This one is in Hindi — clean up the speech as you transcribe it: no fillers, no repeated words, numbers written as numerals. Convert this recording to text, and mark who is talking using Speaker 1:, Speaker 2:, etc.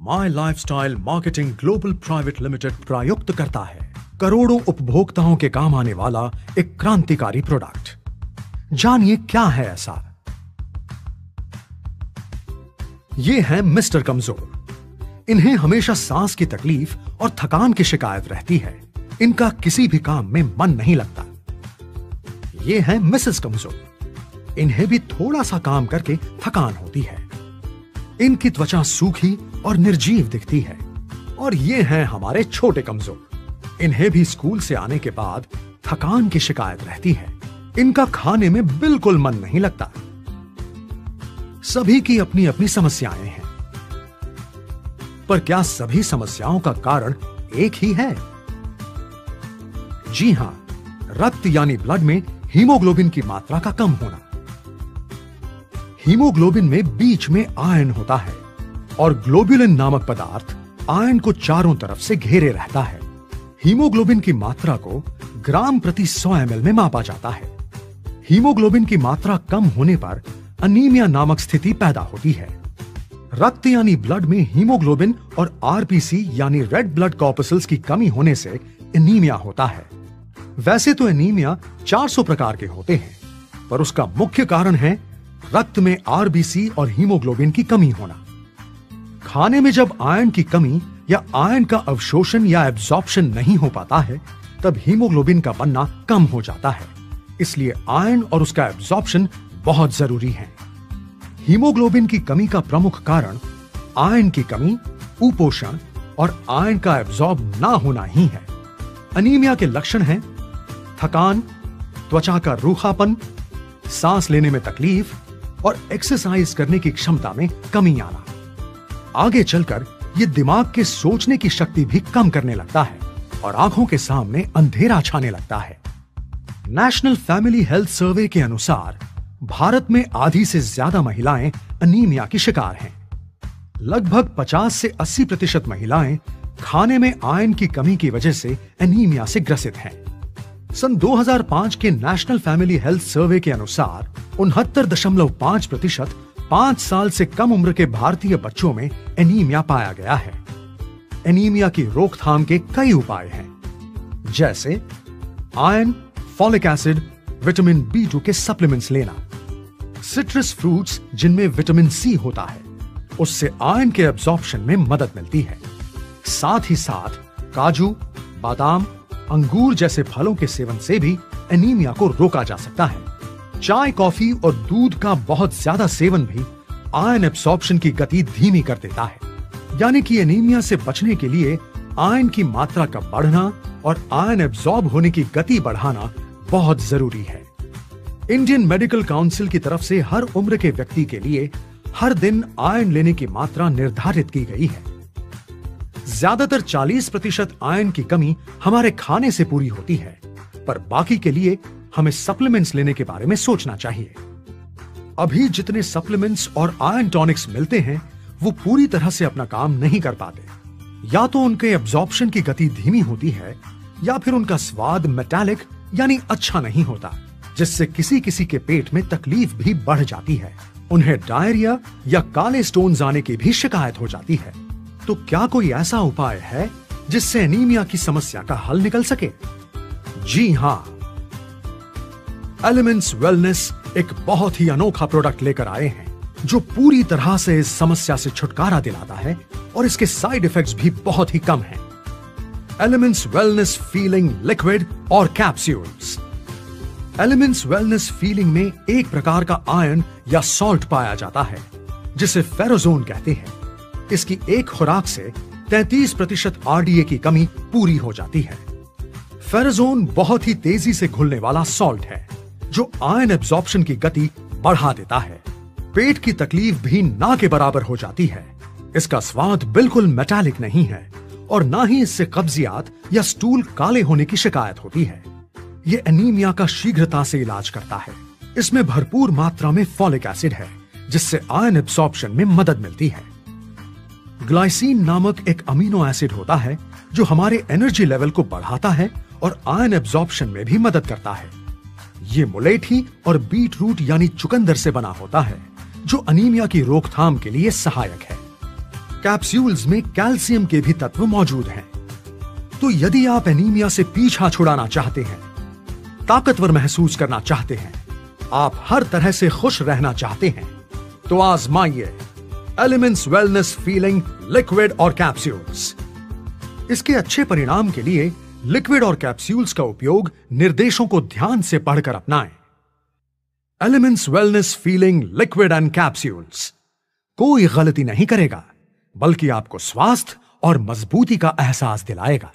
Speaker 1: माई lifestyle marketing global private limited प्रयुक्त करता है करोड़ों उपभोक्ताओं के काम आने वाला एक क्रांतिकारी प्रोडक्ट। जानिए क्या है ऐसा। ये है मिस्टर कमजोर। इन्हें हमेशा सांस की तकलीफ और थकान की शिकायत रहती है। इनका किसी भी काम में मन नहीं लगता। ये है मिसेस कमजोर। इन्हें भी थोड़ा सा काम करके थकान होती है। इनकी त्वचा सूखी और निर्जीव दिखती है। और ये हैं हमारे छोटे कमजोर। इन्हें भी स्कूल से आने के बाद थकान की शिकायत रहती है। इनका खाने में बिल्कुल मन नहीं लगता। सभी की अपनी अपनी समस्याएं हैं, पर क्या सभी समस्याओं का कारण एक ही है? जी हां, रक्त यानी ब्लड में हीमोग्लोबिन की मात्रा का कम होना। हीमोग्लोबिन में बीच में आयरन होता है और ग्लोबुलिन नामक पदार्थ आयरन को चारों तरफ से घेरे रहता है। हीमोग्लोबिन की मात्रा को ग्राम प्रति 100 ml में मापा जाता है। हीमोग्लोबिन की मात्रा कम होने पर अनीमिया नामक स्थिति पैदा होती है। रक्त यानी ब्लड में हीमोग्लोबिन और आरबीसी यानी रेड ब्लड कॉर्पसल्स की कमी होने से एनीमिया होता है। वैसे तो एनीमिया 400 प्रकार के होते हैं, पर उसका मुख्य कारण है रक्त में आरबीसी और हीमोग्लोबिन की कमी होना। खाने में जब आयरन की कमी या आयरन का अवशोषण या एब्जॉर्प्शन नहीं हो पाता है, तब हीमोग्लोबिन का बनना कम हो जाता है। इसलिए आयरन और उसका एब्जॉर्प्शन बहुत जरूरी है। हीमोग्लोबिन की कमी का प्रमुख कारण आयरन की कमी, कुपोषण और आयरन का एब्जॉर्ब ना होना ही है। अनीमिया के लक्षण हैं थकान, त्वचा का रूखापन, सांस लेने में तकलीफ और एक्सरसाइज करने की क्षमता में कमी आना। आगे चलकर यह दिमाग के सोचने की शक्ति भी कम करने लगता है और आंखों के सामने अंधेरा छाने लगता है। नेशनल फैमिली हेल्थ सर्वे के अनुसार भारत में आधी से ज्यादा महिलाएं अनीमिया की शिकार हैं। लगभग 50 से 80% महिलाएं खाने में आयरन की कमी की वजह से एनीमिया से ग्रसित हैं। सन 2005 के नेशनल फैमिली हेल्थ सर्वे के अनुसार 69.5% 5 साल से कम उम्र के भारतीय बच्चों में एनीमिया पाया गया है। एनीमिया की रोकथाम के कई उपाय हैं, जैसे iron, folic acid, vitamin B2 के सप्लीमेंट्स लेना, सिट्रस फ्रूट्स जिनमें विटामिन C होता है, उससे आयरन के एब्जॉर्प्शन में मदद मिलती है। साथ ही साथ काजू, बादाम, अंगूर जैसे फलों के सेवन से भी एनीमिया को रोका जा सकता है। चाय, कॉफी और दूध का बहुत ज्यादा सेवन भी आयरन एब्जॉर्प्शन की गति धीमी कर देता है। यानी कि एनीमिया से बचने के लिए आयरन की मात्रा का बढ़ना और आयरन एब्जॉर्ब होने की गति बढ़ाना बहुत जरूरी है। इंडियन मेडिकल काउंसिल की तरफ से हर उम्र के व्यक्ति के लिए हर दिन आयरन लेने की मात्रा निर्धारित की गई है। ज्यादातर 40% आयरन की कमी हमारे खाने से पूरी होती है, पर बाकी के लिए हमें सप्लीमेंट्स लेने के बारे में सोचना चाहिए। अभी जितने सप्लीमेंट्स और आयरन टॉनिक्स मिलते हैं, वो पूरी तरह से अपना काम नहीं कर पाते। या तो उनके एब्जॉर्प्शन की गति धीमी होती है, या फिर उनका स्वाद मेटालिक यानी अच्छा नहीं होता, जिससे किसी किसी के पेट में तकलीफ भी बढ़ जाती है। उन्हें डायरिया या काले स्टोन्स आने की भी शिकायत हो जाती है। तो क्या कोई ऐसा उपाय है जिससे एनीमिया की समस्या का हल निकल सके? जी हां, एलिमेंट्स वेलनेस एक बहुत ही अनोखा प्रोडक्ट लेकर आए हैं, जो पूरी तरह से इस समस्या से छुटकारा दिलाता है और इसके साइड इफेक्ट्स भी बहुत ही कम हैं। एलिमेंट्स वेलनेस फीलिंग लिक्विड और कैप्सूल्स। एलिमेंट्स वेलनेस फीलिंग में एक प्रकार का आयरन या सॉल्ट पाया जाता है, जिसे फेरोजोन कहते हैं। इसकी एक खुराक से 33% आरडीए की कमी पूरी हो जाती है। फेरोजोन बहुत ही तेजी से घुलने वाला सॉल्ट है, जो आयरन एब्जॉर्प्शन की गति बढ़ा देता है। पेट की तकलीफ भी ना के बराबर हो जाती है। इसका स्वाद बिल्कुल मेटालिक नहीं है और ना ही इससे कब्जियत या स्टूल काले होने की शिकायत होती है। यह एनीमिया का शीघ्रता से इलाज करता है। इसमें भरपूर मात्रा में फॉलिक एसिड है, जिससे आयरन एब्जॉर्प्शन में मदद मिलती है। ग्लाइसिन नामक एक अमीनो एसिड होता है, जो हमारे एनर्जी लेवल को बढ़ाता है और आयरन एब्जॉर्प्शन में भी मदद करता है। ये मुलेठी और बीट रूट यानी चुकंदर से बना होता है, जो अनीमिया की रोकथाम के लिए सहायक है। कैप्सूल्स में कैल्शियम के भी तत्व मौजूद हैं। तो यदि आप एनीमिया से पीछा छुड़ाना चाहते हैं, ताकतवर महसूस करना चाहते हैं, आप हर तरह से खुश रहना चाहते हैं, तो आजमाइए एलिमेंट्स वेलनेस फीलिंग लिक्विड और कैप्सूल्स। इसके अच्छे परिणाम के लिए लिक्विड और कैप्सूल्स का उपयोग निर्देशों को ध्यान से पढ़कर अपनाएं। Elements wellness feeling liquid and capsules कोई गलती नहीं करेगा, बल्कि आपको स्वास्थ्य और मजबूती का एहसास दिलाएगा।